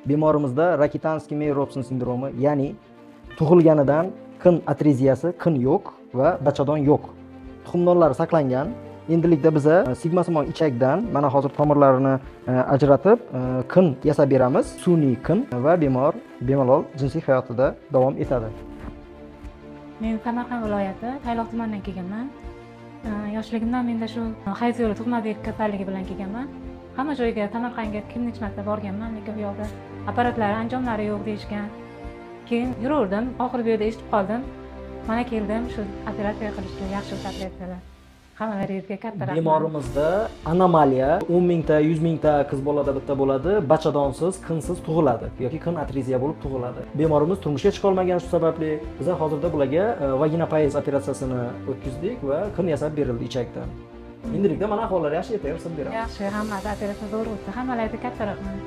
Bemorimizda Rokitansky-Meyer-Robson sindromi, ya'ni tug'ilganidan qin atreziyasi, qin yo'q va bachadon yo'q. Tuxumdonlari saqlangan. Endilikda biza sigmasimon ichakdan mana hozir tomirlarini ajratib, qin yasab beramiz. Sun'iy qin va bemor bemalol jinsiy hayotida davom etadi. Men Samarqand viloyati Tayloq tumanidan kelganman. Yoshligimdan menda shu hayz yo'li tug'ma bek kasalligi bilan kelganman. Hamma joyga Samarqandga necha marta borganman, lekin bu yoqda apparatlari, anjomlari yo'q deyishgan. Keyin yuraverdim, oxiri bu yerda eshitib qoldim. Mana keldim, shu operatsiya qilishga yaxshi operatsiyalar. Hammalaringizga katta rahmat. Bemorimizda anomaliya 10 mingta, 100 mingta qiz bolada bitta bo'ladi, bachadonsiz, qinsiz tug'iladi yoki qin atreziya bo'lib tug'iladi. Bemorimiz turmushga chiqa olmagan shu sababli biz hozirda bularga vagina payez operatsiyasini o'tkazdik va qin yasab berildi ichakdan. Endilikda mana ahvollari yaxshi, ertaga beramiz. Yaxshi, hammasi operatsiya zo'r o'tdi. Hammalarga katta rahmat.